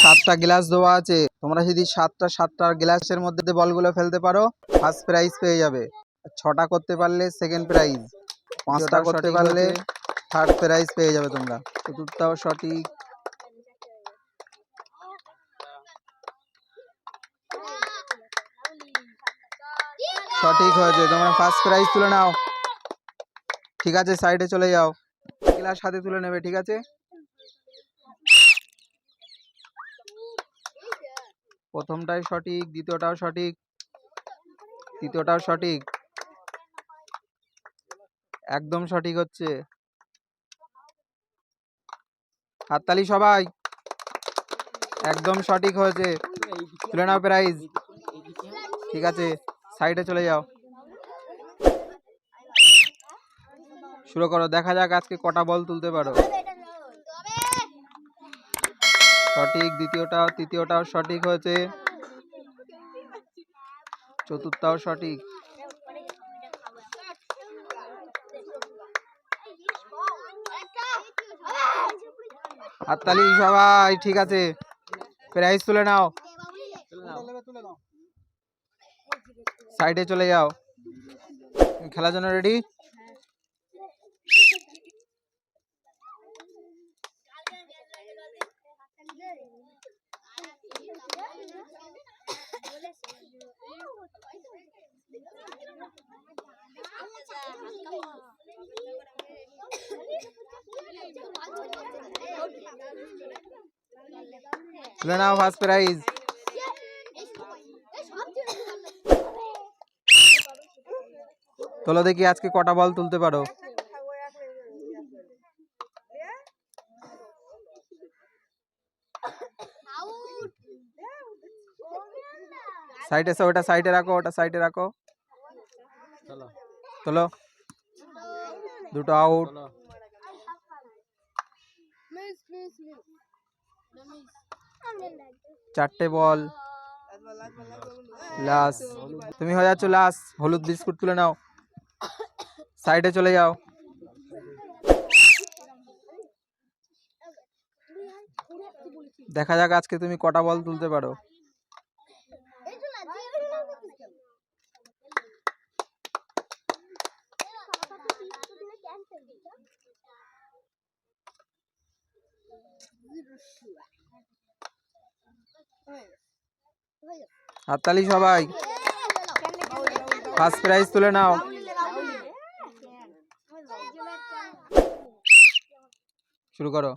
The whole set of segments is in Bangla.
সাতটা গ্লাস দেওয়া আছে, তোমরা যদি সাতটা গ্লাসের মধ্যে বলগুলো ফেলতে পারো ফার্স্ট প্রাইজ পেয়ে যাবে। 6টা করতে পারলে সেকেন্ড প্রাইজ, 5টা করতে পারলে থার্ড প্রাইজ পেয়ে যাবে তোমরা। চতুর্থটাও সঠিক। সঠিক হয়েছে, তোমরা ফার্স্ট প্রাইজ তুলে নাও। ঠিক আছে, সাইডে চলে যাও, গ্লাস হাতে তুলে নেবে। ঠিক আছে, প্রথমটাই সঠিক, দ্বিতীয়টাও সঠিক, তৃতীয়টাও সঠিক, একদম সঠিক হচ্ছে। হাততালি সবাই, একদম সঠিক হয়েছে, তুলে নাও প্রাইজ। ঠিক আছে, সাইডে চলে যাও, শুরু করো। দেখা যাক আজকে কটা বল তুলতে পারো। সঠিক, তৃতীয়টাও সঠিক হয়েছে, চতুর্থটাও সঠিক। হাততালি সবাই, ঠিক আছে, প্রাইজ তুলে নাও, সাইডে চলে যাও। খেলার জন্য রেডি? তুলে নাও ফার্স্ট প্রাইজ। তোলো দেখি আজকে কটা বল তুলতে পারো। সাইডে এসো, ওটা সাইডে রাখো, ওটা সাইডে রাখো। তোলো, দুটো আউট। চারটে বল, লাস্ট। তুমি হয়ে যাচ্ছ লাস্ট। হলুদ বিস্কুট তুলে নাও, সাইডে চলে যাও। দেখা যাক আজকে তুমি কটা বল তুলতে পারো। হাততালি সবাই, ফার্স্ট প্রাইজ তুলে নাও। শুরু করো।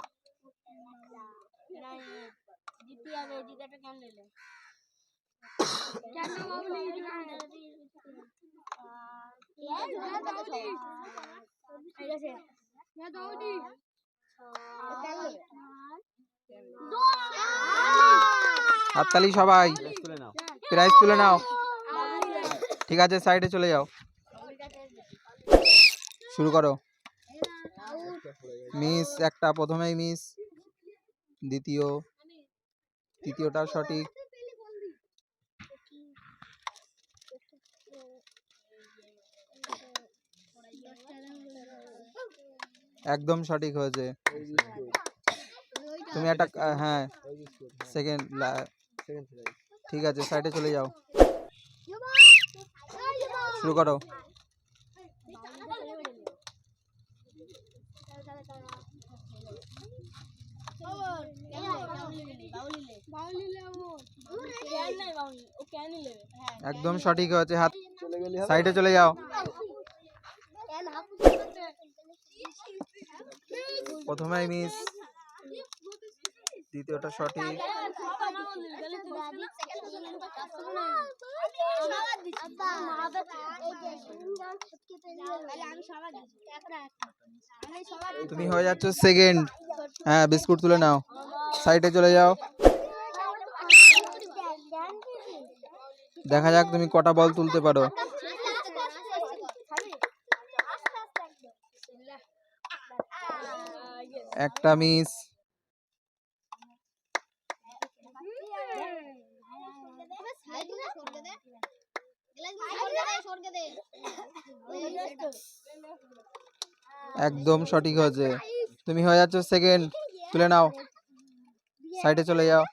হাততালি সবাই, প্রাইজ তুলে নাও। ঠিক আছে, সাইডে চলে যাও, শুরু করো। মিস একটা, প্রথমেই মিস, তৃতীয়টা সঠিক, একদম সঠিক হয়েছে। তুমি একটা, হ্যাঁ সেকেন্ড। ঠিক আছে, সাইডে চলে যাও, শুরু করো। একদম সঠিক হয়েছে, হাত সাইডে চলে যাও। প্রথমেই মিস, দ্বিতীয়টা সঠিক, তুমি হয়ে যাচ্ছ সেকেন্ড। হ্যাঁ, বিস্কুট তুলে নাও, সাইডে চলে যাও। দেখা যাক তুমি কটা বল তুলতে পারো। একটা মিস, একদম সঠিক হয়েছে, তুমি হয়ে যাচ্ছ সেকেন্ড। তুলে নাও, সাইডে চলে যাও।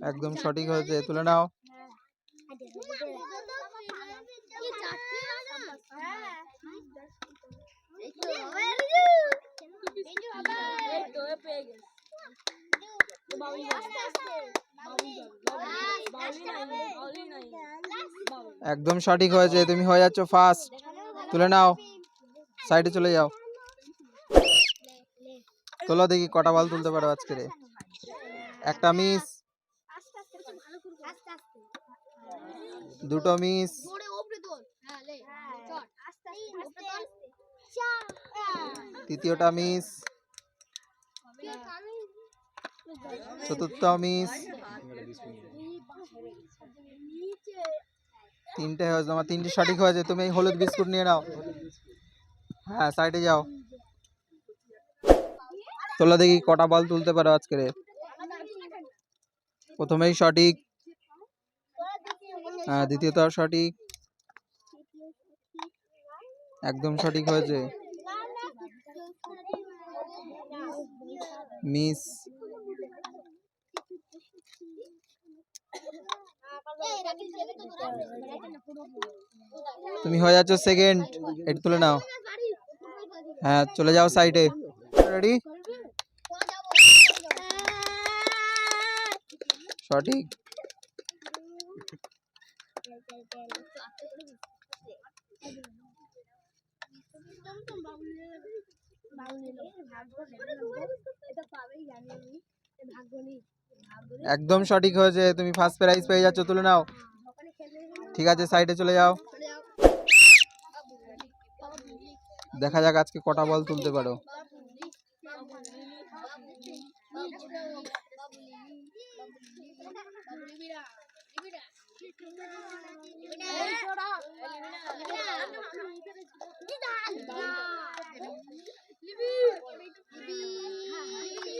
একদম সঠিক হয়েছে, তুলে নাও। একদম সঠিক হয়েছে, তুমি হয়ে যাচ্ছ ফার্স্ট। তুলে নাও, সাইডে চলে যাও। তোলো দেখি কটা বল তুলতে পারো আজকে। একটা মিস, দুটো মিস, তৃতীয়টা মিস, চতুর্থ মিস, তিনটে হয়েছে তোমার, তিনটে সঠিক হয়েছে। তুমি এই হলুদ বিস্কুট নিয়ে নাও। হ্যাঁ, সাইডে যাও। তোলো দেখি কটা বল তুলতে পারো আজকে। প্রথমেই সঠিক, হ্যাঁ দ্বিতীয়টাও সঠিক, একদম সঠিক হয়েছে। মিস, তুমি হয়ে যাচ্ছ সেকেন্ড, এটা তুলে নাও। হ্যাঁ, চলে যাও সাইডে। রেডি, সঠিক। একদম সঠিক হয়েছে, তুমি ফার্স্ট প্রাইজ পেয়ে যাচ্ছ, তুলে নাও। ঠিক আছে, সাইডে চলে যাও। দেখা যাক আজকে কটা বল তুলতে পারো।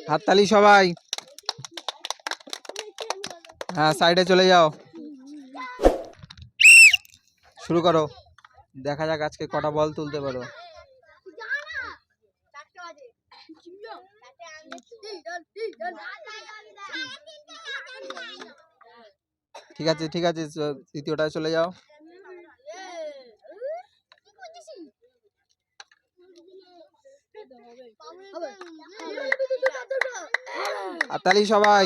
হাততালি সবাই। হ্যাঁ, সাইডে চলে যাও, শুরু করো। দেখা যাক আজকে কটা বল তুলতে পারো। ঠিক আছে, ঠিক আছে, তৃতীয়টায় চলে যাও। হাততালি সবাই।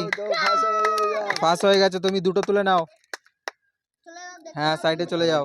পাস হয়ে গেছে, তুমি দুটো তুলে নাও। হ্যাঁ, সাইডে চলে যাও।